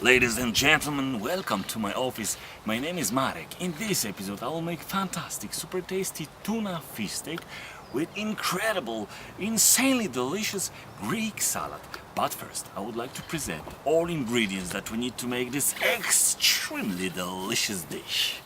Ladies and gentlemen, welcome to my office. My name is Marek. In this episode I will make fantastic, super tasty tuna fish steak with incredible, insanely delicious Greek salad. But first, I would like to present all ingredients that we need to make this extremely delicious dish.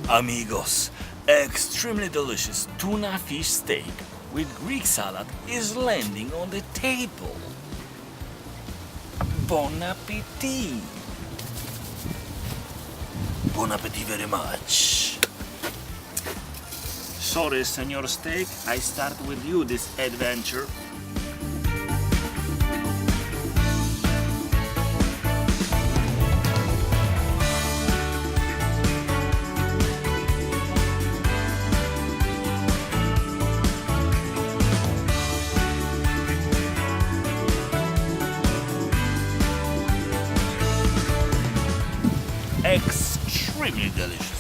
Amigos, extremely delicious tuna fish steak with Greek salad is landing on the table. Bon appetit! Bon appetit very much. Sorry, Senor Steak, I start with you this adventure. Extremely delicious.